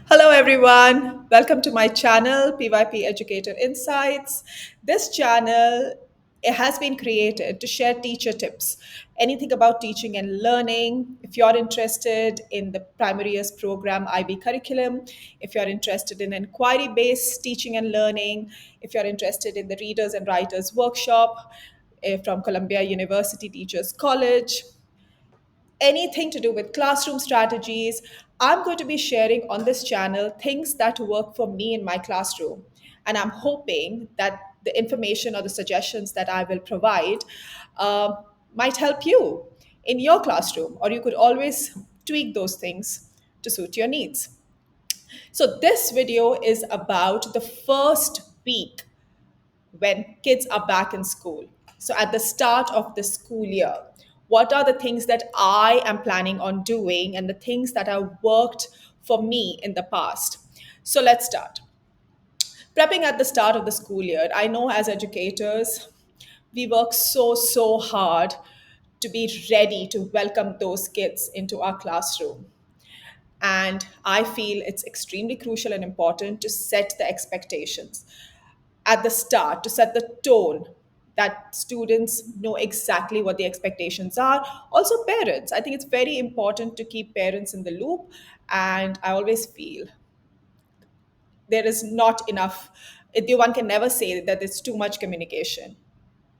Hello, everyone. Welcome to my channel, PYP Educator Insights. This channel it has been created to share teacher tips, anything about teaching and learning. If you're interested in the primary years program IB curriculum, if you're interested in inquiry-based teaching and learning, if you're interested in the Readers and Writers Workshop from Columbia University Teachers College, anything to do with classroom strategies. I'm going to be sharing on this channel things that work for me in my classroom. And I'm hoping that the information or the suggestions that I will provide uh, might help you in your classroom, or you could always tweak those things to suit your needs. So, this video is about the first week when kids are back in school. So, at the start of the school year, what are the things that I am planning on doing and the things that have worked for me in the past? So, let's start. Prepping at the start of the school year, I know as educators, we work so hard to be ready to welcome those kids into our classroom. And I feel it's extremely crucial and important to set the expectations at the start, to set the tone that students know exactly what the expectations are. Also, parents. I think it's very important to keep parents in the loop. And I always feel there is not enough, one can never say that there's too much communication.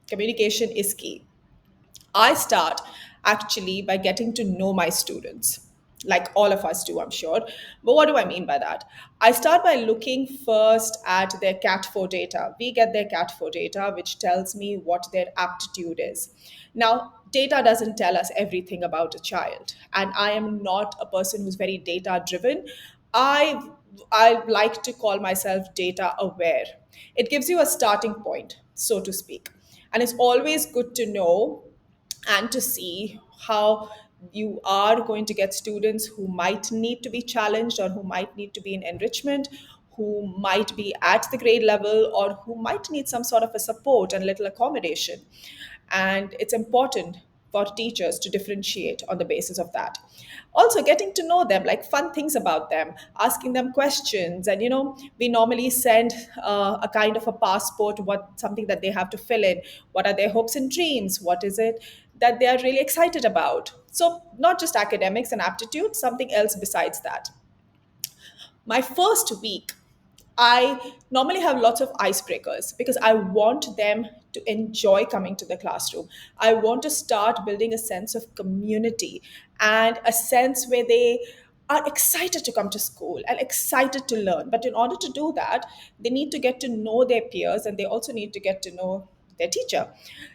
Communication is key. I start actually by getting to know my students, like all of us do, I'm sure. But what do I mean by that? I start by looking first at their CAT4 data. We get their CAT4 data, which tells me what their aptitude is. Now, data doesn't tell us everything about a child, and I am not a person who's very data driven. I I like to call myself data aware. It gives you a starting point, so to speak. And it's always good to know and to see how you are going to get students who might need to be challenged or who might need to be in enrichment, who might be at the grade level, or who might need some sort of a support and little accommodation. And it's important for teachers to differentiate on the basis of that. Also, getting to know them, like fun things about them, asking them questions. And we normally send a kind of a passport, what something that they have to fill in. What are their hopes and dreams? What is it that they are really excited about? So, not just academics and aptitude, something else besides that. My first week, I normally have lots of icebreakers because I want them to enjoy coming to the classroom. I want to start building a sense of community and a sense where they are excited to come to school and excited to learn. But in order to do that, they need to get to know their peers and they also need to get to know their teacher.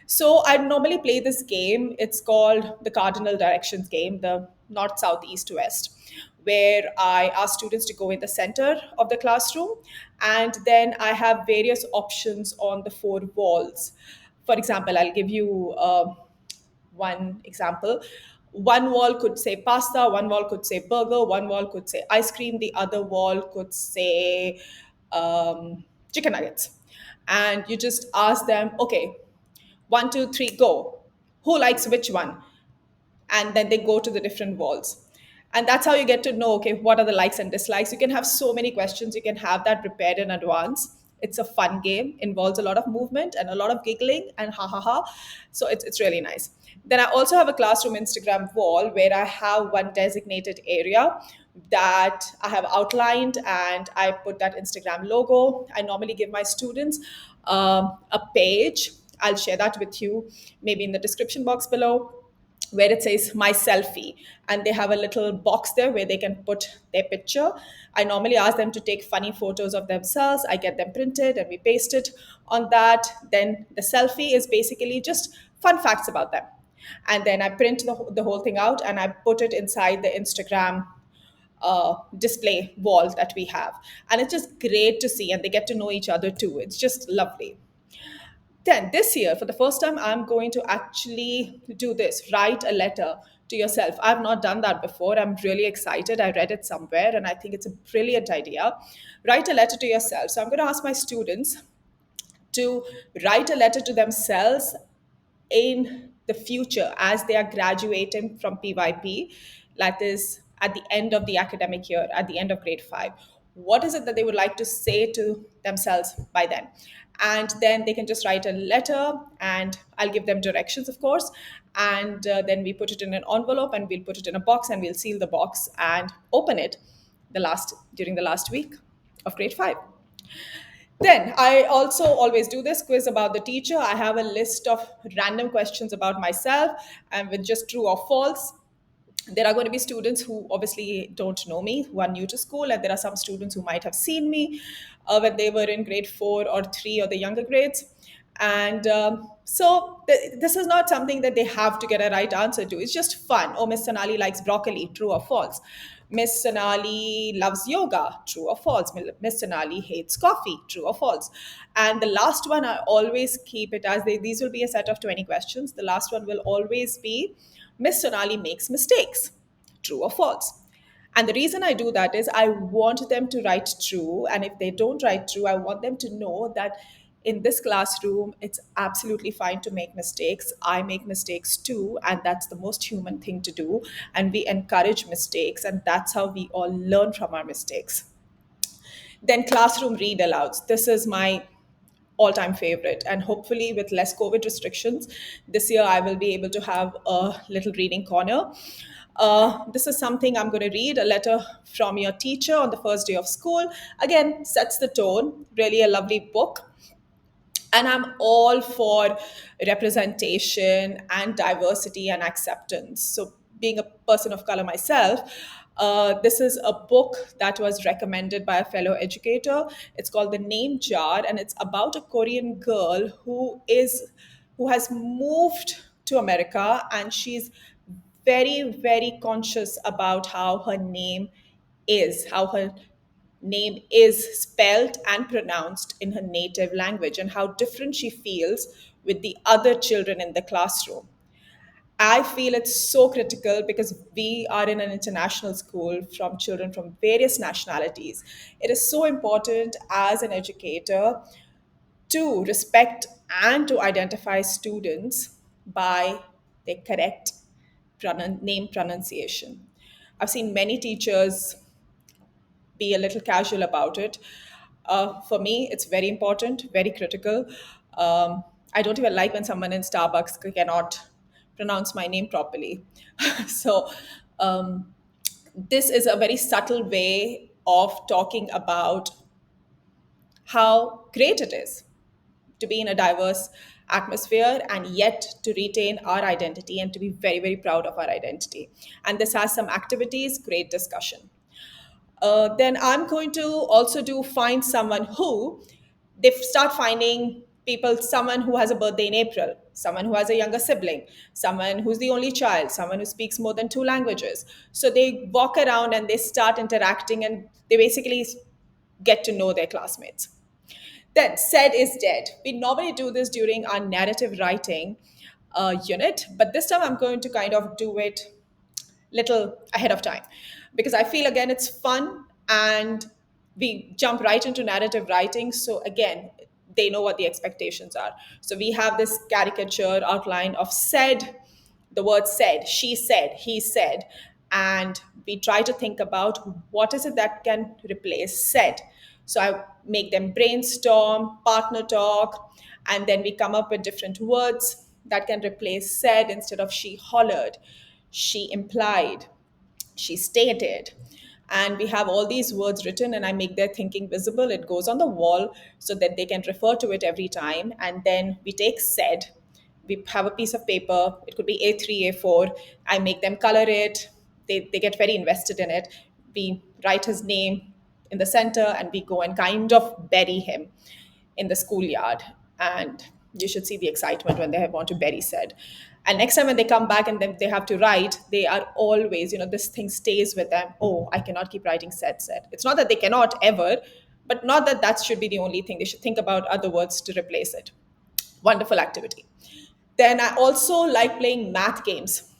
So I normally play this game. It's called the cardinal directions game, the north, south, east, west, where I ask students to go in the center of the classroom, and then I have various options on the four walls. For example, I'll give you one example. One wall could say pasta, one wall could say burger, one wall could say ice cream, the other wall could say chicken nuggets. And you just ask them, okay, one, two, three, go. Who likes which one? And then they go to the different walls. And that's how you get to know, okay, what are the likes and dislikes. You can have so many questions, you can have that prepared in advance. It's a fun game, involves a lot of movement and a lot of giggling and ha ha ha. So it's really nice. Then I also have a classroom Instagram wall where I have one designated area that I have outlined, and I put that Instagram logo. I normally give my students a page. I'll share that with you maybe in the description box below, where it says my selfie, and they have a little box there where they can put their picture. I normally ask them to take funny photos of themselves. I get them printed and we paste it on that. Then the selfie is basically just fun facts about them, and then I print the whole thing out and I put it inside the Instagram display wall that we have. And it's just great to see, and they get to know each other too. It's just lovely. Then this year, for the first time, I'm going to actually do this, write a letter to yourself. I've not done that before. I'm really excited. I read it somewhere and I think it's a brilliant idea. Write a letter to yourself. So I'm going to ask my students to write a letter to themselves in the future as they are graduating from PYP. That is, at the end of the academic year, at the end of grade 5. What is it that they would like to say to themselves by then? And then they can just write a letter, and I'll give them directions, of course. And then we put it in an envelope, and we'll put it in a box, and we'll seal the box and open it during the last week of grade 5. Then I also always do this quiz about the teacher. I have a list of random questions about myself, and with just true or false. There are going to be students who obviously don't know me, who are new to school, and there are some students who might have seen me when they were in grade 4 or 3 or the younger grades. And this is not something that they have to get a right answer to. It's just fun. Oh, Miss Sonali likes broccoli, true or false? Miss Sonali loves yoga, true or false? Miss Sonali hates coffee, true or false? And the last one, I always keep it as these will be a set of 20 questions. The last one will always be Miss Sonali makes mistakes, true or false? And the reason I do that is I want them to write true. And if they don't write true, I want them to know that in this classroom, it's absolutely fine to make mistakes. I make mistakes too. And that's the most human thing to do. And we encourage mistakes. And that's how we all learn from our mistakes. Then classroom read alouds. This is my all time favorite. And hopefully, with less COVID restrictions, this year I will be able to have a little reading corner. This is something I'm going to read, a letter from your teacher on the first day of school. Again, sets the tone. Really a lovely book. And I'm all for representation and diversity and acceptance. So, being a person of color myself, this is a book that was recommended by a fellow educator. It's called The Name Jar, and it's about a Korean girl who has moved to America, and she's very, very conscious about how her name is spelled and pronounced in her native language, and how different she feels with the other children in the classroom. I feel it's so critical because we are in an international school from children from various nationalities. It is so important as an educator to respect and to identify students by their correct name pronunciation. I've seen many teachers be a little casual about it. For me, it's very important, very critical. I don't even like when someone in Starbucks cannot pronounce my name properly. so, um, this is a very subtle way of talking about how great it is to be in a diverse atmosphere and yet to retain our identity and to be very, very proud of our identity. And this has some activities, great discussion. Then I'm going to also do find someone who they start finding people, someone who has a birthday in April, someone who has a younger sibling, someone who's the only child, someone who speaks more than two languages. So they walk around and they start interacting, and they basically get to know their classmates. Then said is dead. We normally do this during our narrative writing unit, but this time I'm going to kind of do it little ahead of time because I feel again it's fun and we jump right into narrative writing. So again, they know what the expectations are. So we have this caricature outline of said, the word said, she said, he said, and we try to think about what is it that can replace said. So I make them brainstorm, partner talk, and then we come up with different words that can replace said. Instead of she hollered, she implied, she stated. And we have all these words written, and I make their thinking visible. It goes on the wall so that they can refer to it every time. And then we take said, we have a piece of paper, it could be A3, A4. I make them color it, they get very invested in it. We write his name in the center, and we go and kind of bury him in the schoolyard. And you should see the excitement when they want to bury said. And next time when they come back and then they have to write, they are always, this thing stays with them. Oh, I cannot keep writing said. It's not that they cannot ever, but not that that should be the only thing. They should think about other words to replace it. Wonderful activity. Then I also like playing math games.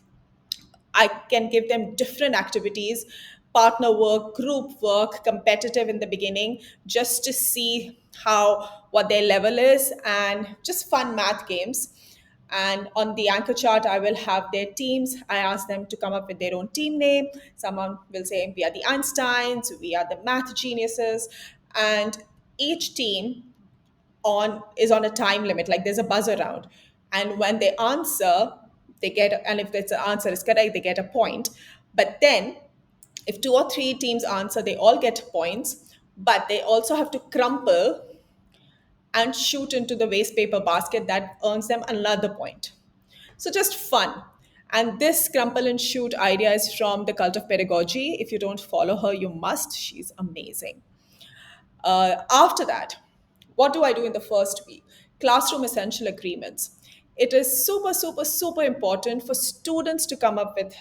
I can give them different activities, partner work, group work, competitive in the beginning, just to see how what their level is, and just fun math games. And on the anchor chart, I will have their teams. I ask them to come up with their own team name. Someone will say, we are the Einsteins, we are the math geniuses. And each team on is on a time limit, like there's a buzz around. And when they answer, they get, and if the answer is correct, they get a point. But then if two or three teams answer, they all get points, but they also have to crumple and shoot into the waste paper basket that earns them another point. So just fun. And this crumple and shoot idea is from the Cult of Pedagogy. If you don't follow her, you must. She's amazing. After that, what do I do in the first week? Classroom essential agreements. It is super, super, super important for students to come up with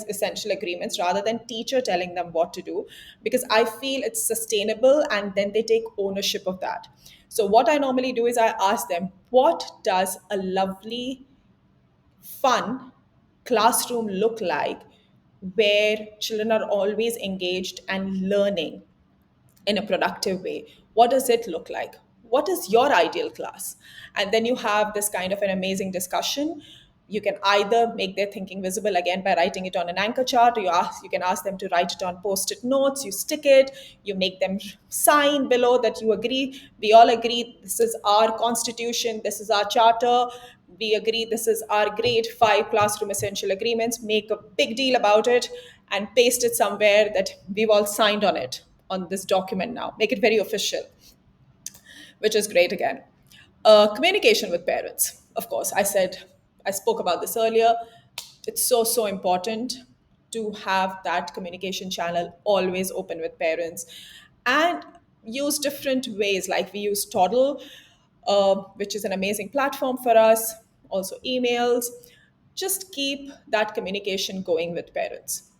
essential agreements rather than teacher telling them what to do, because I feel it's sustainable and then they take ownership of that. So what I normally do is I ask them, what does a lovely, fun classroom look like where children are always engaged and learning in a productive way? What does it look like? What is your ideal class? And then you have this kind of an amazing discussion. You can either make their thinking visible again by writing it on an anchor chart, or you can ask them to write it on post-it notes. You stick it, you make them sign below that you agree. We all agree this is our constitution, this is our charter. We agree this is our grade 5 classroom essential agreements. Make a big deal about it and paste it somewhere that we've all signed on it on this document now. Make it very official, which is great again. Communication with parents. Of course, I spoke about this earlier. It's so, so important to have that communication channel always open with parents and use different ways. Like we use Toddle, which is an amazing platform for us, also emails. Just keep that communication going with parents.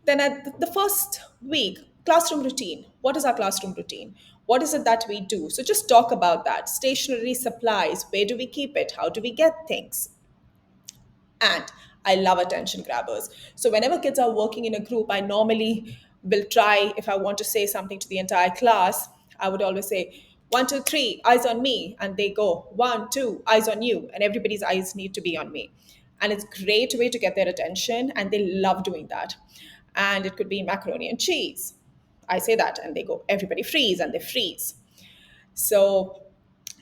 Then at the first week, classroom routine. What is our classroom routine? What is it that we do? So just talk about that. Stationery supplies, where do we keep it? How do we get things? And I love attention grabbers. So whenever kids are working in a group, I normally will try, if I want to say something to the entire class, I would always say, one, two, three, eyes on me. And they go, one, two, eyes on you. And everybody's eyes need to be on me. And it's a great way to get their attention. And they love doing that. And it could be macaroni and cheese. I say that, and they go, everybody freeze, and they freeze. So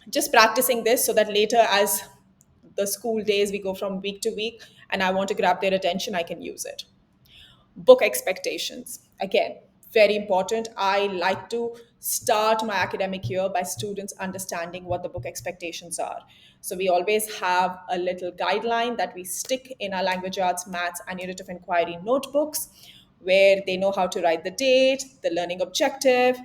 just practicing this so that later, as the school days, we go from week to week, and I want to grab their attention, I can use it. Book expectations. Again, very important. I like to start my academic year by students understanding what the book expectations are. So we always have a little guideline that we stick in our language arts, maths, and unit of inquiry notebooks, where they know how to write the date, the learning objective,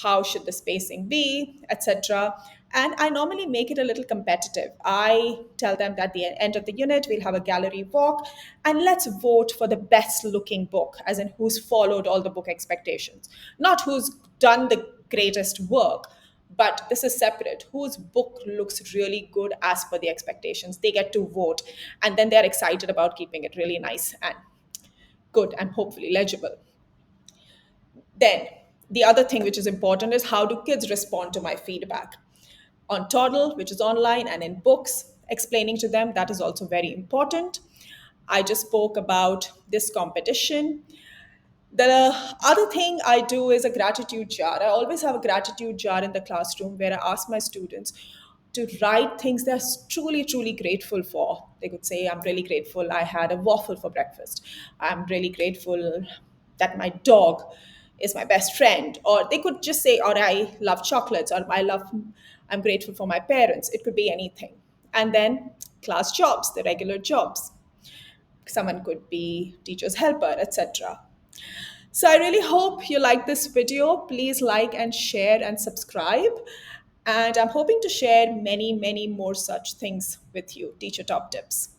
how should the spacing be, etc. And I normally make it a little competitive. I tell them that at the end of the unit, we'll have a gallery walk and let's vote for the best looking book, as in who's followed all the book expectations, not who's done the greatest work. But this is separate. Whose book looks really good as per the expectations? They get to vote. And then they're excited about keeping it really nice and good and hopefully legible. Then, the other thing which is important is how do kids respond to my feedback? On Toddle, which is online, and in books, explaining to them, that is also very important. I just spoke about this competition. The other thing I do is a gratitude jar. I always have a gratitude jar in the classroom where I ask my students to write things they're truly, truly grateful for. They could say, I'm really grateful I had a waffle for breakfast. I'm really grateful that my dog is my best friend. Or they could just say, or I love chocolates, or I'm grateful for my parents. It could be anything. And then class jobs, the regular jobs. Someone could be teacher's helper, etc. So I really hope you like this video. Please like and share and subscribe. And I'm hoping to share many, many more such things with you, teacher top tips.